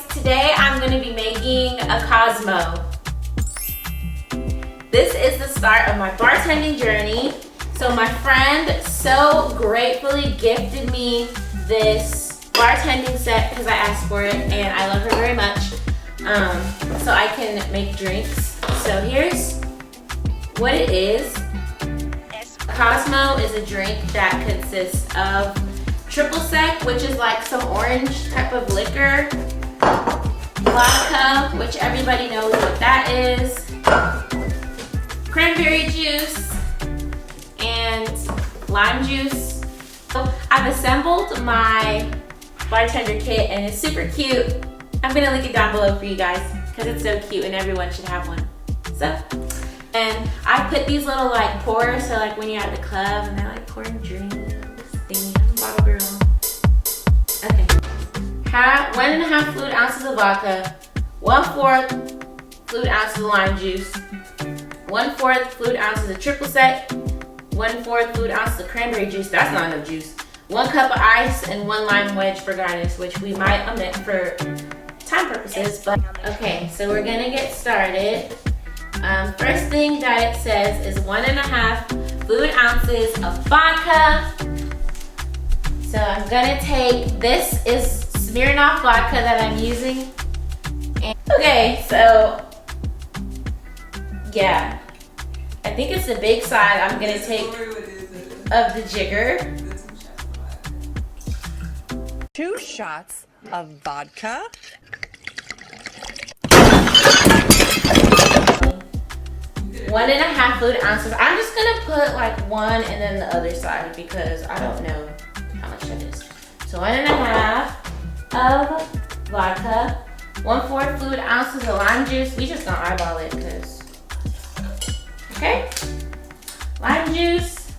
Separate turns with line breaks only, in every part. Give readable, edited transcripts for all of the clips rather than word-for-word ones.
Today I'm going to be making a Cosmo. This is the start of my bartending journey. So my friend so gratefully gifted me this bartending set because I asked for it and I love her very much. So I can make drinks. So here's what it is. Cosmo is a drink that consists of triple sec, which is like some orange type of liquor, vodka, which everybody knows what that is, cranberry juice, and lime juice. So I've assembled my bartender kit and it's super cute. I'm gonna link it down below for you guys because it's so cute and everyone should have one. So, and I put these little like pours, so like when you're at the club and they're like pouring drinks, thingy, bottle girl. Okay. 1.5 fluid ounces of vodka, 1/4 fluid ounces of lime juice, 1/4 fluid ounces of triple sec, 1/4 fluid ounces of cranberry juice. That's not enough juice. 1 cup of ice and 1 lime wedge for garnish, which we might omit for time purposes. But okay, so we're gonna get started. First thing that it says is 1.5 fluid ounces of vodka. So I'm gonna take, this is Smirnoff vodka that I'm using. And, okay, so yeah, I think it's the big side. I'm gonna take of the jigger.
2 shots of vodka.
1.5 fluid ounces. I'm just gonna put like 1 and then the other side because I don't know how much that is. So 1.5 of vodka, 1/4 fluid ounces of lime juice. We just gonna eyeball it because, okay. Lime juice,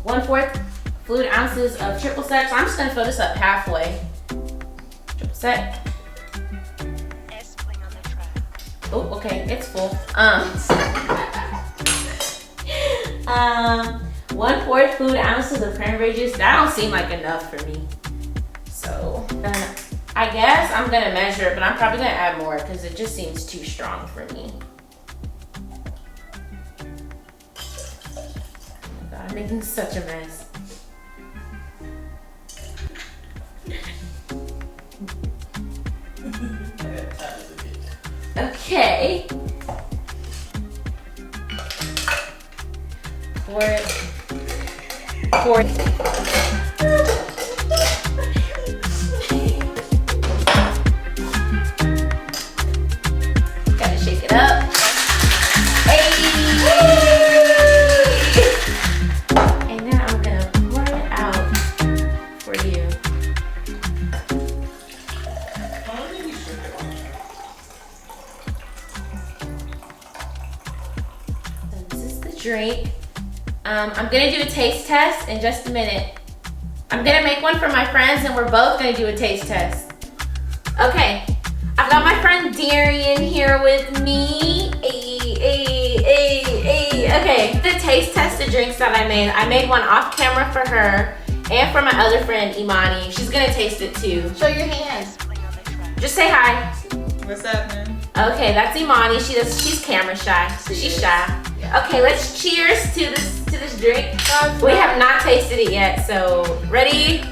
1/4 fluid ounces of triple sec. So I'm just gonna fill this up halfway. Triple sec. Oh, okay, it's full. 1/4 fluid ounces of cranberry juice. That don't seem like enough for me. So, I guess I'm gonna measure it, but I'm probably gonna add more because it just seems too strong for me. Oh my God, I'm making such a mess. Okay. Pour it. Gotta shake it up. Hey! And now I'm gonna pour it out for you. So this is the drink. I'm gonna do a taste test in just a minute. I'm gonna make one for my friends and we're both gonna do a taste test. Okay, I've got my friend Darian here with me. Okay, the taste test of drinks that I made. I made one off camera for her and for my other friend Imani. She's gonna taste it too. Show your hands. Just say hi.
What's up, man?
Okay, that's Imani. She's camera shy. She's shy. Okay, let's cheers to this drink. We have not tasted it yet, so ready?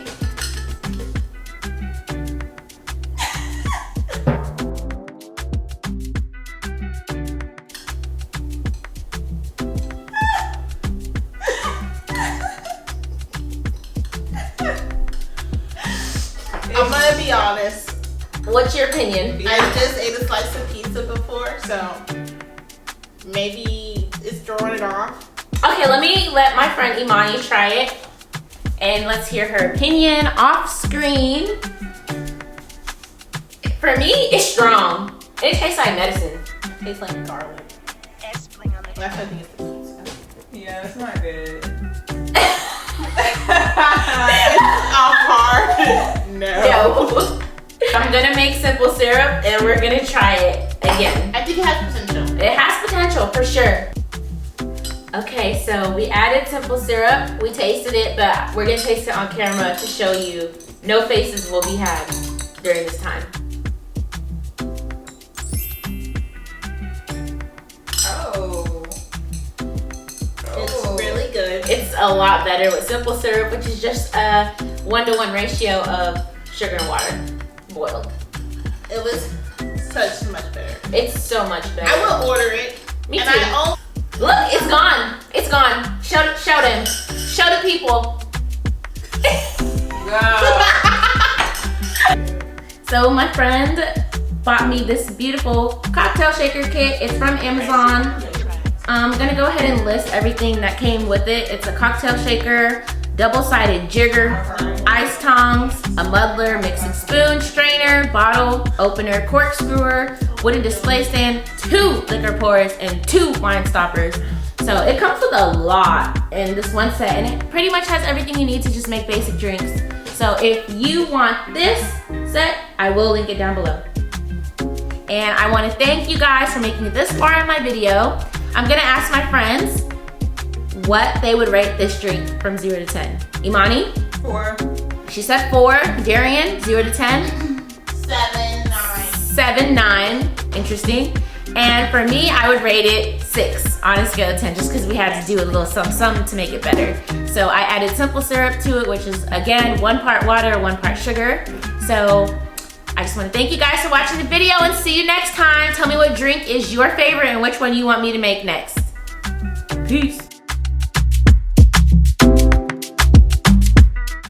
I'm gonna be honest.
What's your opinion?
I just ate a slice of pizza before, so maybe it's throwing it off.
Okay, let my friend Imani try it. And let's hear her opinion off screen. For me, it's strong. It tastes like medicine. It tastes like garlic.
I think it's the pizza.
Yeah, it's not good.
It's hard.
No. I'm gonna make simple syrup and we're gonna try it again.
I think it has potential.
It has potential for sure. Okay, so we added simple syrup. We tasted it, but we're gonna taste it on camera to show you no faces will be had during this time.
Oh. It's really good.
It's a lot better with simple syrup, which is just a 1-to-1 ratio of sugar and water boiled.
It was such much better.
It's so much better.
I will order it.
Me
and
too.
I
Look, it's gone. It's gone. Show him. Show the people. So my friend bought me this beautiful cocktail shaker kit. It's from Amazon. I'm gonna go ahead and list everything that came with it. It's a cocktail shaker, double-sided jigger, ice tongs, a muddler, mixing spoon, strainer, bottle, opener, corkscrewer, wooden display stand, 2 liquor pours, and 2 wine stoppers. So it comes with a lot in this one set, and it pretty much has everything you need to just make basic drinks. So if you want this set, I will link it down below. And I want to thank you guys for making it this far in my video. I'm gonna ask my friends what they would rate this drink from 0 to 10. Imani?
4.
She said 4. Darian, 0 to 10?
7, 9.
7, 9. Interesting. And for me, I would rate it 6 on a scale of 10, just because we had to do a little something to make it better. So I added simple syrup to it, which is, again, 1 part water, 1 part sugar. So I just want to thank you guys for watching the video and see you next time. Tell me what drink is your favorite and which one you want me to make next. Peace.